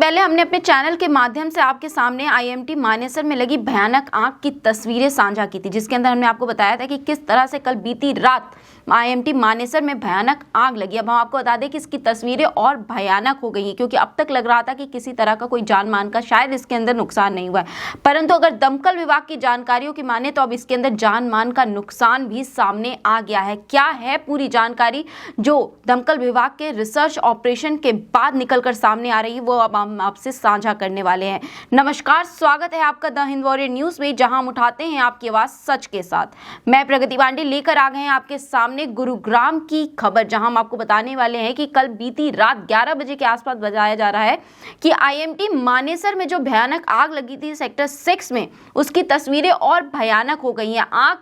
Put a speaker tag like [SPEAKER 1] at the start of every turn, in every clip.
[SPEAKER 1] पहले हमने अपने चैनल के माध्यम से आपके सामने आईएमटी मानेसर में लगी भयानक आग की तस्वीरें साझा की थी, जिसके अंदर हमने आपको बताया था कि किस तरह से कल बीती रात आईएमटी मानेसर में भयानक आग लगी। अब हम आपको बता दें कि इसकी तस्वीरें और भयानक हो गई हैं, क्योंकि अब तक लग रहा था कि किसी तरह का कोई जान मान का शायद इसके अंदर नुकसान नहीं हुआ है, परंतु अगर दमकल विभाग की जानकारियों की माने तो अब इसके अंदर जान मान का नुकसान भी सामने आ गया है। क्या है पूरी जानकारी जो दमकल विभाग के रिसर्च ऑपरेशन के बाद निकलकर सामने आ रही है, वो अब हम आपसे साझा करने वाले हैं। नमस्कार, स्वागत है आपका द हिंद वॉरियर न्यूज में, जहां हम उठाते हैं आपकी आवाज सच के साथ। मैं प्रगति पांडे लेकर आ गए हैं आपके सामने गुरुग्राम की खबर, जहां हम आपको बताने वाले हैं कि कल बीती रात 11 बजे के आसपास बताया जा रहा है कि आईएमटी मानेसर में जो भयानक आग लगी थी सेक्टर 6 में, उसकी तस्वीरें और भयानक हो गई हैं। आग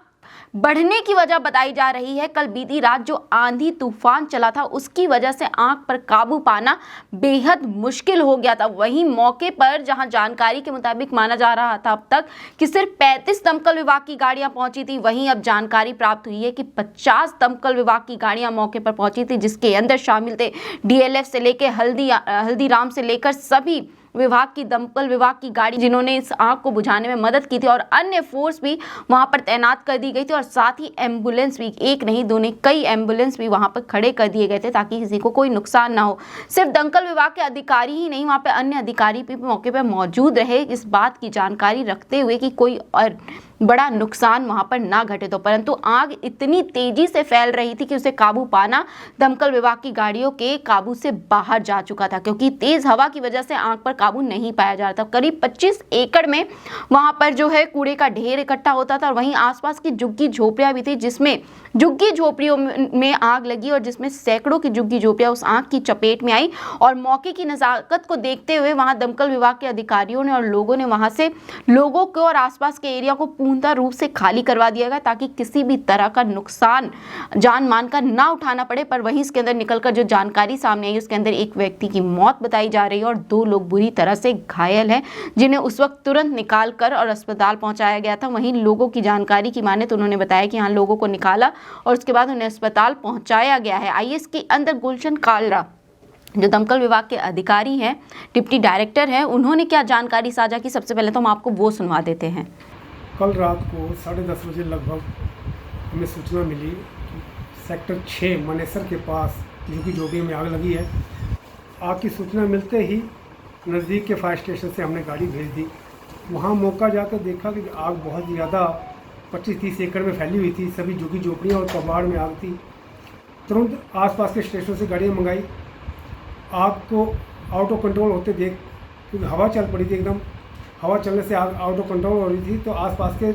[SPEAKER 1] बढ़ने की वजह बताई जा रही है कल बीती रात जो आंधी तूफान चला था उसकी वजह से आग पर काबू पाना बेहद मुश्किल हो गया था। वहीं मौके पर जहां जानकारी के मुताबिक माना जा रहा था अब तक कि सिर्फ 35 दमकल विभाग की गाड़ियां पहुंची थी, वहीं अब जानकारी प्राप्त हुई है कि 50 दमकल विभाग की गाड़ियां मौके पर पहुंची थी, जिसके अंदर शामिल थे डीएलएफ से लेकर हल्दीराम से लेकर सभी विभाग की दमकल विभाग की गाड़ी जिन्होंने इस आग को बुझाने में मदद की थी, और अन्य फोर्स भी वहां पर तैनात कर दी गई थी, और साथ ही एम्बुलेंस भी, एक नहीं दो नहीं कई एम्बुलेंस भी वहां पर खड़े कर दिए गए थे ताकि किसी को कोई नुकसान ना हो। सिर्फ दमकल विभाग के अधिकारी ही नहीं, वहां पर अन्य अधिकारी भी मौके पर मौजूद रहे इस बात की जानकारी रखते हुए कि कोई और बड़ा नुकसान वहां पर ना घटे। तो परंतु आग इतनी तेजी से फैल रही थी कि उसे काबू पाना दमकल विभाग की गाड़ियों के काबू से बाहर जा चुका था, क्योंकि तेज हवा की वजह से आग पर काबू नहीं पाया जा रहा था। करीब 25 एकड़ में वहां पर जो है कूड़े का ढेर इकट्ठा होता था, और वहीं आसपास की झुग्गी झोपड़ियां भी थी, जिसमें झुग्गी झोपड़ियों में आग लगी और जिसमें सैकड़ों की झुग्गी झोपड़ियां उस आग की चपेट में आई। और मौके की नजाकत को देखते हुए वहां दमकल विभाग के अधिकारियों ने और लोगों ने वहां से लोगों को और आसपास के एरिया को पूर्णतः रूप से खाली करवा दिया गया ताकि किसी भी तरह का नुकसान जान मान का ना उठाना पड़े। पर वहीं इसके अंदर निकलकर जो जानकारी सामने आई उसके अंदर एक व्यक्ति की मौत बताई जा रही है और 2 लोग बुरी तरह से घायल हैं, जिन्हें उस वक्त तुरंत निकाल कर और अस्पताल पहुंचाया गया था। वहीं लोगों की जानकारी की माने तो उन्होंने बताया कि यहाँ लोगों को निकाला और उसके बाद उन्हें अस्पताल पहुंचाया गया है। आइए इसके अंदर गुलशन कालरा जो दमकल विभाग के अधिकारी हैं, डिप्टी डायरेक्टर हैं, उन्होंने क्या जानकारी साझा की, सबसे पहले तो हम आपको वो सुनवा देते हैं।
[SPEAKER 2] कल रात को 10:30 बजे लगभग हमें सूचना मिली कि सेक्टर 6 मानेसर के पास झुग्गी झोपड़ी में आग लगी है। आग की सूचना मिलते ही नज़दीक के फायर स्टेशन से हमने गाड़ी भेज दी। वहाँ मौका जाकर देखा कि आग बहुत ज़्यादा 25-30 एकड़ में फैली हुई थी, सभी झुग्गी झोपड़ियाँ और कबाड़ में आग थी। तुरंत आसपास के स्टेशन से गाड़ियाँ मंगाई। आग को आउट ऑफ कंट्रोल होते देख, क्योंकि हवा चल पड़ी थी, एकदम हवा चलने से आग आउट ऑफ कंट्रोल हो रही थी, तो आसपास के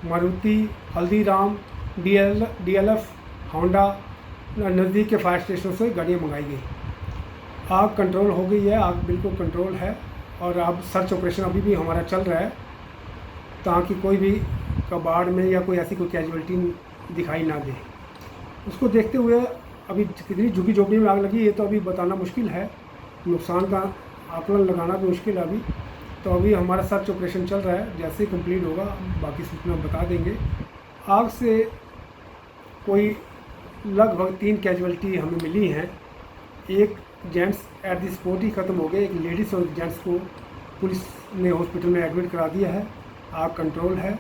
[SPEAKER 2] मारुति, हल्दीराम, डीएलएफ, होंडा नज़दीक के फायर स्टेशन से गाड़ियाँ मंगाई गई। आग कंट्रोल हो गई है, आग बिल्कुल कंट्रोल है, और अब सर्च ऑपरेशन अभी भी हमारा चल रहा है ताकि कोई भी कबाड़ में या कोई ऐसी कोई कैजुअलिटी दिखाई ना दे। उसको देखते हुए अभी कितनी झुग्गी झोपड़ी में आग लगी ये तो अभी बताना मुश्किल है, नुकसान का आकलन लगाना भी मुश्किल है अभी। तो अभी हमारा सर्च ऑपरेशन चल रहा है, जैसे ही कंप्लीट होगा बाकी सूचना बता देंगे। आग से कोई लगभग 3 कैजुअलिटी हमें मिली हैं। एक जेंट्स एट द स्पॉट ही ख़त्म हो गए, एक लेडीज़ और जेंट्स को पुलिस ने हॉस्पिटल में एडमिट करा दिया है। आग कंट्रोल है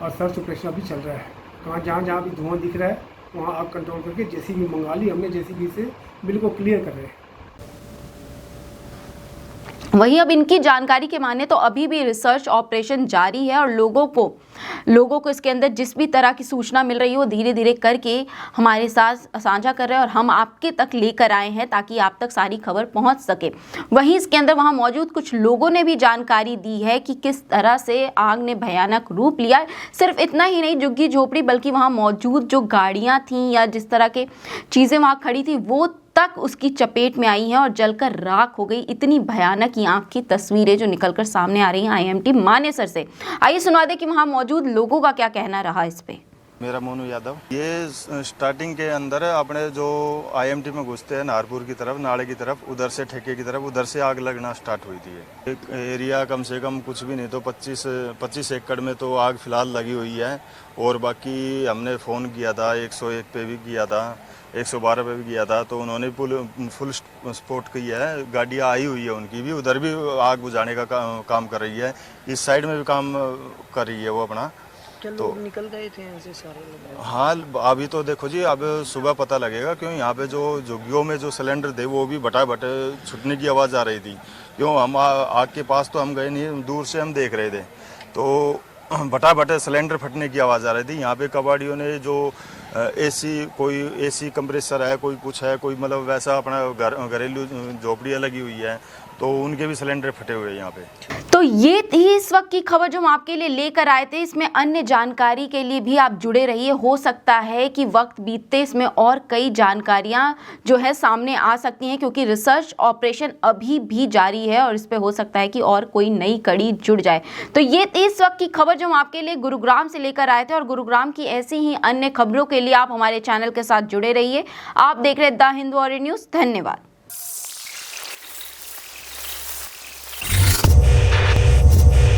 [SPEAKER 2] और सर्च ऑपरेशन अभी चल रहा है। जहाँ भी धुआं दिख रहा है वहाँ आग कंट्रोल करके जेसीबी मंगा ली हमने, जेसीबी से बिल्कुल क्लियर कर रहे हैं।
[SPEAKER 1] वहीं अब इनकी जानकारी के माने तो अभी भी रिसर्च ऑपरेशन जारी है, और लोगों को इसके अंदर जिस भी तरह की सूचना मिल रही है वो धीरे धीरे करके हमारे साथ साझा कर रहे हैं और हम आपके तक लेकर आए हैं ताकि आप तक सारी खबर पहुंच सके। वहीं इसके अंदर वहां मौजूद कुछ लोगों ने भी जानकारी दी है कि किस तरह से आग ने भयानक रूप लिया। सिर्फ इतना ही नहीं झुग्गी झोपड़ी, बल्कि वहां मौजूद जो गाड़ियां थीं या जिस तरह के चीज़ें वहां खड़ी थी वो तक उसकी चपेट में आई हैं और जलकर राख हो गई। इतनी भयानक ये आग की तस्वीरें जो निकलकर सामने आ रही हैं आईएमटी मानेसर से। आइए सुना दे कि वहां मौजूद लोगों का क्या कहना रहा इस पे।
[SPEAKER 3] मेरा मोनू यादव। ये स्टार्टिंग के अंदर अपने जो आईएमटी में घुसते हैं नाहरपुर की तरफ, नाले की तरफ, उधर से ठेके की तरफ, उधर से आग लगना स्टार्ट हुई थी। एक एरिया कम से कम कुछ भी नहीं तो 25 एकड़ में तो आग फिलहाल लगी हुई है। और बाकी हमने फ़ोन किया था, 101 पे भी किया था, 112 पे भी किया था, तो उन्होंने फुल सपोर्ट किया है। गाड़ियाँ आई हुई है उनकी भी, उधर भी आग बुझाने का काम कर रही है, इस साइड में भी काम कर रही है वो अपना।
[SPEAKER 4] क्या लोग निकल गए थे ऐसे सारे लोग?
[SPEAKER 3] हाँ, अभी तो देखो जी, अब सुबह पता लगेगा, क्यों यहाँ पे जो झुग्गियों में जो सिलेंडर थे वो भी बटा छूटने की आवाज़ आ रही थी। क्यों हम आग के पास तो हम गए नहीं, दूर से हम देख रहे थे, तो बटा सिलेंडर फटने की आवाज़ आ रही थी। यहाँ पे कबाड़ियों ने जो कोई एसी कंप्रेसर है, कोई कुछ है, कोई मतलब वैसा अपना घरेलू झोपड़ियाँ लगी हुई है, तो उनके भी सिलेंडर फटे हुए हैं यहाँ पे।
[SPEAKER 1] तो ये थी इस वक्त की खबर जो हम आपके लिए लेकर आए थे। इसमें अन्य जानकारी के लिए भी आप जुड़े रहिए। हो सकता है कि वक्त बीतते इसमें और कई जानकारियां जो है सामने आ सकती हैं, क्योंकि रिसर्च ऑपरेशन अभी भी जारी है और इस पे हो सकता है कि और कोई नई कड़ी जुड़ जाए। तो ये थी इस वक्त की खबर जो हम आपके लिए गुरुग्राम से लेकर आए थे, और गुरुग्राम की ऐसी ही अन्य खबरों के लिए आप हमारे चैनल के साथ जुड़े रहिए। आप देख रहे द हिंदू न्यूज़। धन्यवाद।